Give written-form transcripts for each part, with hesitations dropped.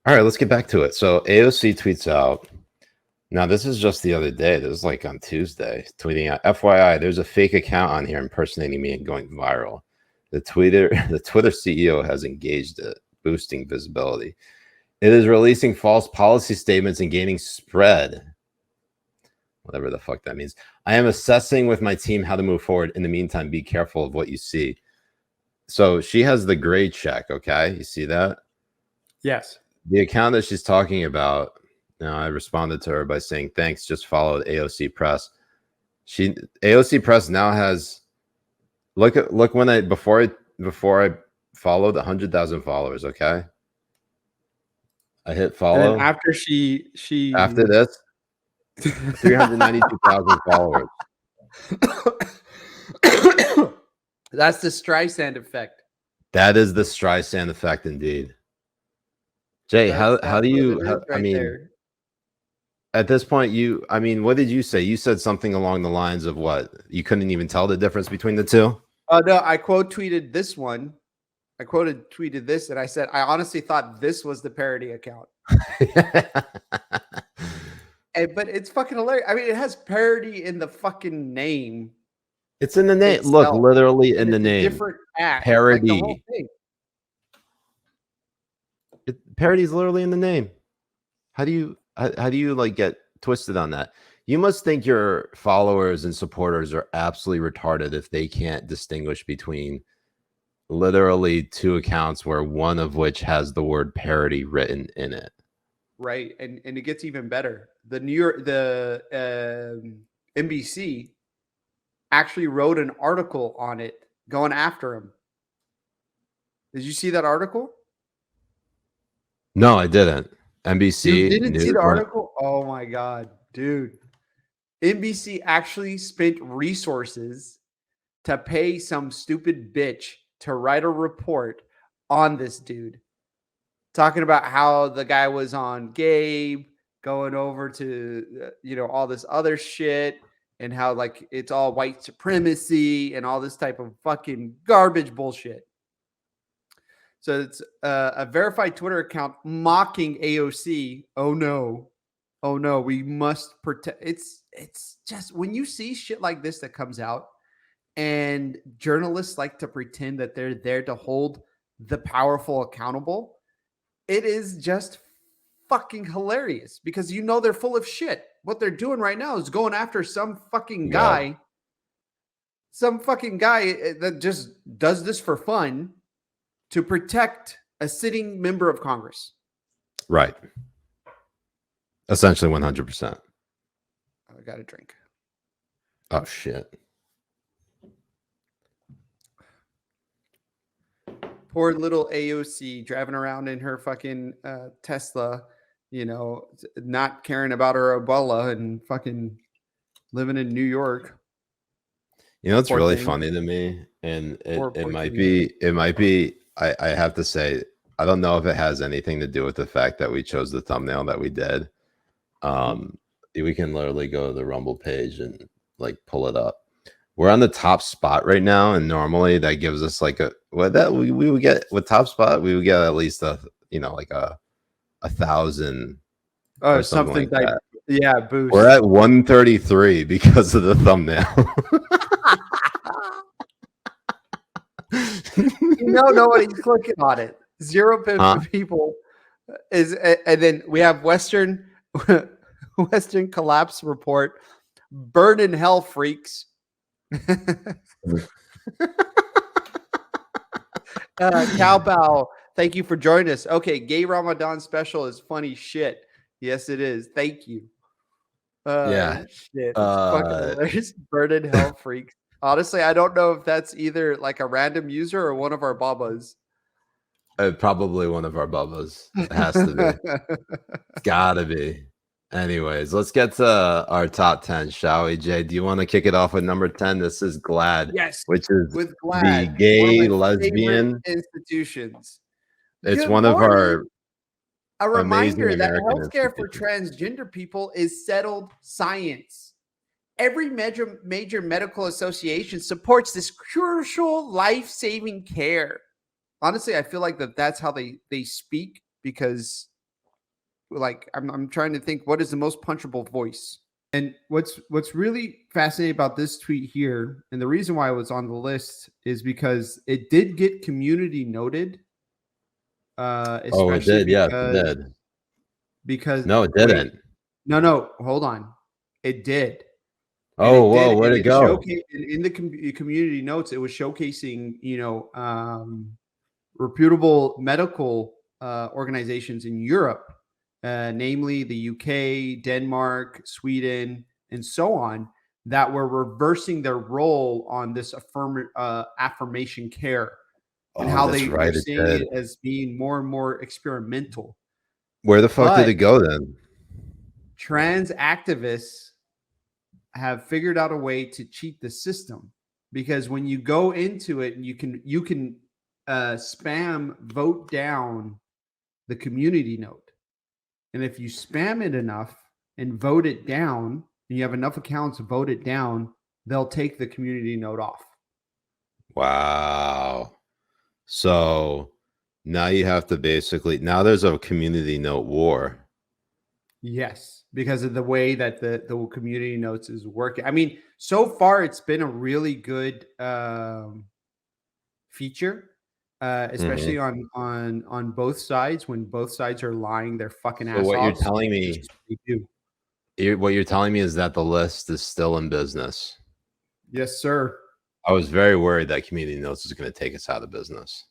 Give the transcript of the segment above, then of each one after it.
All right, let's get back to it. So AOC tweets out. Now, this is just the other day. This is like on Tuesday, tweeting out, FYI, there's a fake account on here impersonating me and going viral. The Twitter CEO has engaged it, boosting visibility. It is releasing false policy statements and gaining spread. Whatever the fuck that means. I am assessing with my team how to move forward. In the meantime, be careful of what you see. So she has the gray check, okay? You see that? Yes. The account that she's talking about, now I responded to her by saying, thanks, just followed AOC Press. AOC Press now has, look when before I followed 100,000 followers, okay? I hit follow. And after after this, 392,000 followers. That's the Streisand effect. That is the Streisand effect, indeed. Jay, how do you? There. At this point, what did you say? You said something along the lines of what? You couldn't even tell the difference between the two? No, I quote tweeted this one. I tweeted this, and I said, I honestly thought this was the parody account. But it's fucking hilarious. I mean, it has parody in the fucking name. It's in the name. Itself. Look, literally in the name. Different act. Parody. Like the whole thing. Parody is literally in the name. How do you like get twisted on that? You must think your followers and supporters are absolutely retarded if they can't distinguish between literally two accounts where one of which has the word parody written in it. Right. And it gets even better. The NBC actually wrote an article on it going after him. Did you see that article? No, I didn't. NBC. You didn't see the article? Oh my God, dude. NBC actually spent resources to pay some stupid bitch to write a report on this dude. Talking about how the guy was on Gabe, going over to, all this other shit, and how like it's all white supremacy and all this type of fucking garbage bullshit. So it's a verified Twitter account mocking AOC. Oh no, we must protect. It's just when you see shit like this that comes out, and journalists like to pretend that they're there to hold the powerful accountable. It is just fucking hilarious because they're full of shit. What they're doing right now is going after some fucking guy, that just does this for fun to protect a sitting member of Congress. Right. Essentially 100%. I got a drink. Oh, shit. Poor little AOC driving around in her fucking Tesla, not caring about her Ebola and fucking living in New York. It's really funny to me, and it might be. I have to say, I don't know if it has anything to do with the fact that we chose the thumbnail that we did. We can literally go to the Rumble page and like pull it up. We're on the top spot right now, and normally that gives us like we would get with top spot, we would get at least like a 1,000 or something like that. Yeah, boost. We're at 133 because of the thumbnail. Nobody's clicking on it. 0 people is, and then we have Western Collapse Report. Burn in hell, freaks. Cowbow, thank you for joining us. Okay, gay Ramadan special is funny shit. Yes, it is. Thank you. Yeah, shit. It's fucking hilarious. Burn in hell, freaks. Honestly, I don't know if that's either like a random user or one of our babas. Probably one of our babas. It has to be. It's gotta be. Anyways, let's get to our top 10, shall we, Jay? Do you want to kick it off with number 10? This is GLAAD. Yes. Which is with GLAAD, the gay lesbian institutions. It's one of our a reminder that healthcare for transgender people is settled science. Every major medical association supports this crucial life-saving care. Honestly, I feel like that's how they speak because like I'm trying to think what is the most punchable voice. And what's really fascinating about this tweet here, and the reason why it was on the list is because it did get community noted. Oh, it Especially did. Yes, it did. because No, it didn't. no, hold on, it did. And Oh, it did, whoa, where'd it go? In the community notes, it was showcasing, reputable medical organizations in Europe, namely the UK, Denmark, Sweden, and so on, that were reversing their role on this affirmation care, and how That's they right, were it seeing did. it as being more and more experimental. Where the fuck did But it go then? trans activists have figured out a way to cheat the system, because when you go into it, you can spam vote down the community note, and if you spam it enough and vote it down, and you have enough accounts to vote it down, they'll take the community note off. Wow. So now you have to now there's a community note war. Yes, because of the way that the community notes is working. I mean, so far it's been a really good feature, especially on both sides, when both sides are lying their fucking So ass what you're off. telling me, what you're telling me is that the list is still in business. Yes, sir. I was very worried that community notes is going to take us out of business.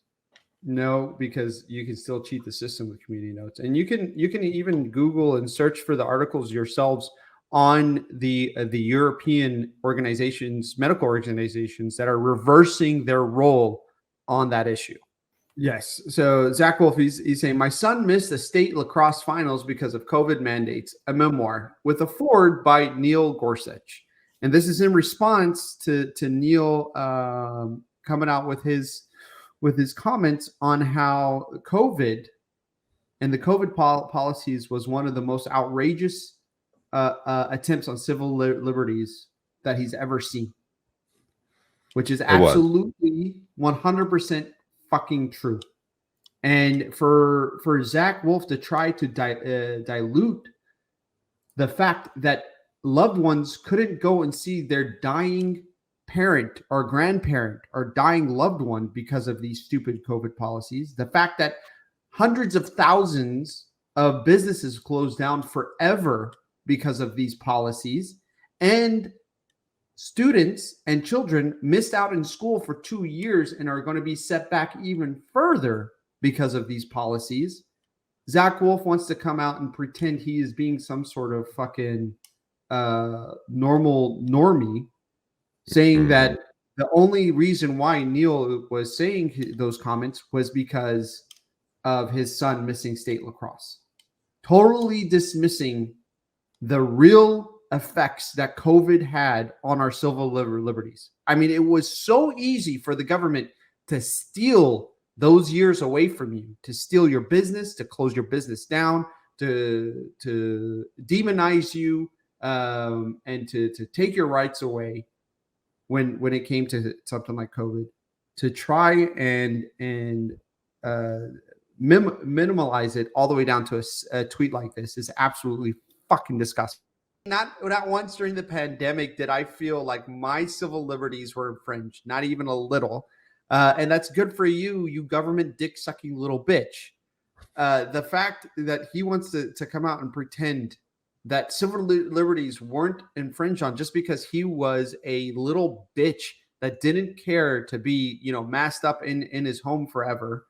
No, because you can still cheat the system with community notes, and you can even Google and search for the articles yourselves on the European organizations, medical organizations, that are reversing their role on that issue. Yes. So Zach Wolf, he's saying, my son missed the state lacrosse finals because of COVID mandates, a memoir with a foreword by Neil Gorsuch. And this is in response to Neil coming out with his comments on how COVID and the COVID policies was one of the most outrageous attempts on civil liberties that he's ever seen, which is absolutely 100% fucking true. And for Zach Wolf to try to dilute the fact that loved ones couldn't go and see their dying parent or grandparent or dying loved one because of these stupid COVID policies, the fact that hundreds of thousands of businesses closed down forever because of these policies, and students and children missed out in school for 2 years and are going to be set back even further because of these policies. Zach Wolf wants to come out and pretend he is being some sort of fucking normal normie, saying that the only reason why Neil was saying those comments was because of his son missing state lacrosse, totally dismissing the real effects that COVID had on our civil liberties. I mean, it was so easy for the government to steal those years away from you, to steal your business, to close your business down, to demonize you, and to take your rights away when it came to something like COVID. To try and minimalize it all the way down to a tweet like this is absolutely fucking disgusting. Not once during the pandemic did I feel like my civil liberties were infringed, not even a little. And that's good for you, you government dick sucking little bitch. The fact that he wants to come out and pretend that civil liberties weren't infringed on just because he was a little bitch that didn't care to be, masked up in his home forever,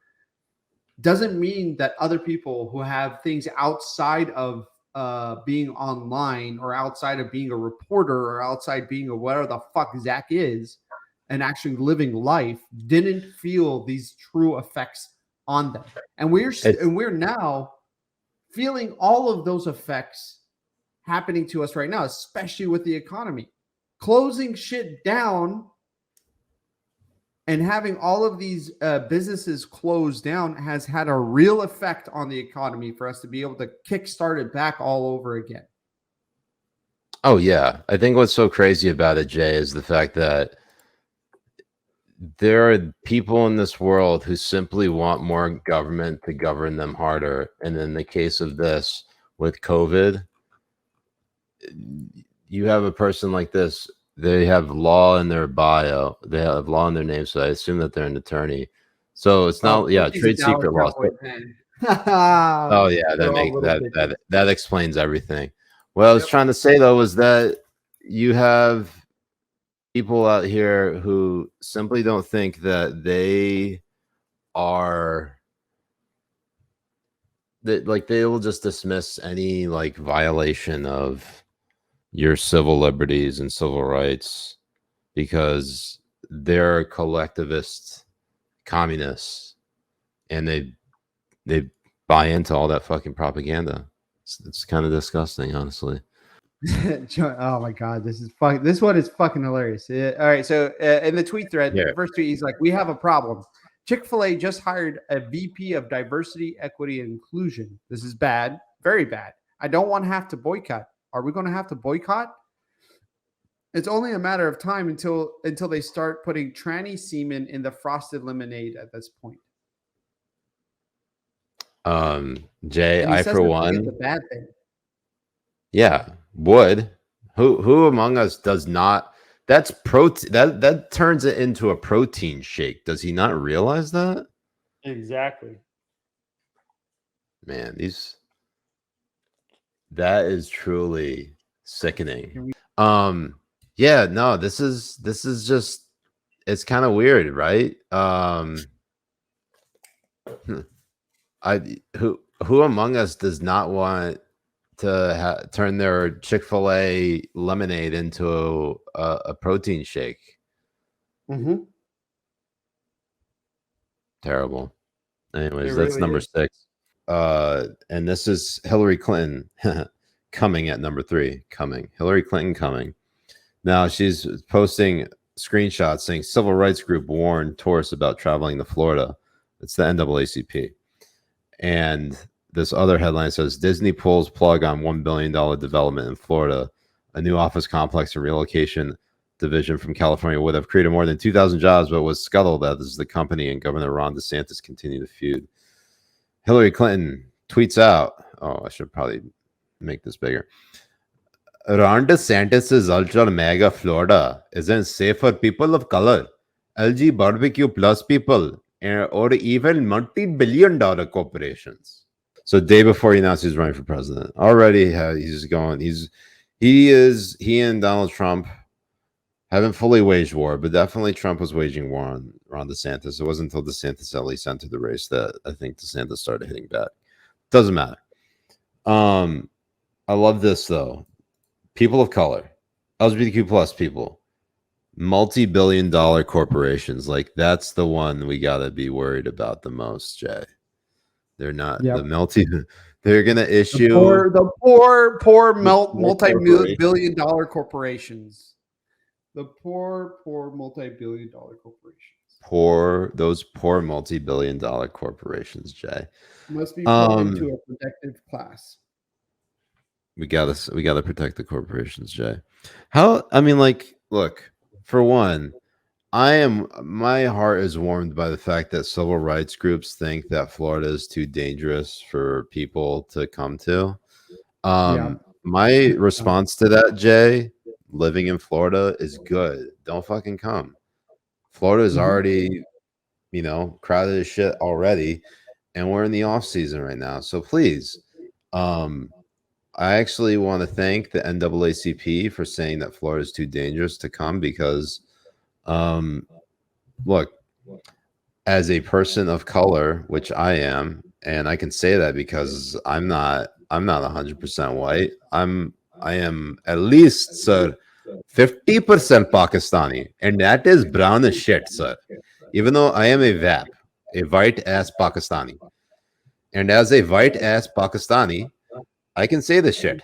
doesn't mean that other people who have things outside of being online, or outside of being a reporter, or outside being a whatever the fuck Zach is, and actually living life, didn't feel these true effects on them. And we're now feeling all of those effects happening to us right now, especially with the economy. Closing shit down and having all of these businesses closed down has had a real effect on the economy for us to be able to kickstart it back all over again. Oh, yeah. I think what's so crazy about it, Jay, is the fact that there are people in this world who simply want more government to govern them harder. And in the case of this with COVID, you have a person like this, they have law in their bio, they have law in their name, so I assume that they're an attorney. So it's not, trade secret law. Oh yeah, that explains everything. What I was trying to say though was that you have people out here who simply don't think that they are that, like, they will just dismiss any like violation of your civil liberties and civil rights because they're collectivist communists and they buy into all that fucking propaganda. It's kind of disgusting, honestly. Oh my god, this one is fucking hilarious. All right, so in the tweet thread, the first tweet, he's like, "We have a problem. Chick-fil-A just hired a VP of diversity, equity, and inclusion. This is bad, very bad. I don't want to have to boycott. Are we going to have to boycott? It's only a matter of time until they start putting tranny semen in the frosted lemonade at this point." Jay, I for one, the bad thing. Yeah, would. Who among us does not? That's protein. That turns it into a protein shake. Does he not realize that? Exactly. Man, that is truly sickening. Yeah, no, this is just, it's kind of weird, right? Who among us does not want to turn their Chick-fil-A lemonade into a protein shake? Mm-hmm. Terrible. Anyways, that's really number 6. And this is Hillary Clinton coming at number 3. Hillary Clinton coming. Now she's posting screenshots saying civil rights group warned tourists about traveling to Florida. It's the NAACP. And this other headline says Disney pulls plug on $1 billion development in Florida. A new office complex and relocation division from California would have created more than 2,000 jobs, but was scuttled as the company and Governor Ron DeSantis continue to feud. Hillary Clinton tweets out, oh, I should probably make this bigger. Ron DeSantis' ultra mega Florida isn't safe for people of color, LG barbecue plus people, or even multi-billion-dollar corporations. So day before he announced he's running for president, already he and Donald Trump haven't fully waged war, but definitely Trump was waging war on Ron DeSantis. It wasn't until DeSantis at least entered the race that I think DeSantis started hitting back. Doesn't matter. I love this though. People of color, LGBTQ plus people, multi-billion-dollar corporations. Like, that's the one we gotta be worried about the most, Jay. They're not they're gonna issue the poor multi-billion-dollar corporations. The poor multi-billion-dollar corporations. Those poor multi-billion-dollar corporations, Jay. Must be put into a protective class. We gotta protect the corporations, Jay. Look, for one, my heart is warmed by the fact that civil rights groups think that Florida is too dangerous for people to come to. My response to that, Jay, living in Florida, is good. Don't fucking come. Florida is already, crowded as shit already, and we're in the off season right now. So please, I actually want to thank the NAACP for saying that Florida is too dangerous to come because, look, as a person of color, which I am, and I can say that because I'm not 100% white. I am at least, sir, 50% Pakistani, and that is brown as shit, sir. Even though I am a VAP, a white ass Pakistani, and as a white ass Pakistani, I can say this shit.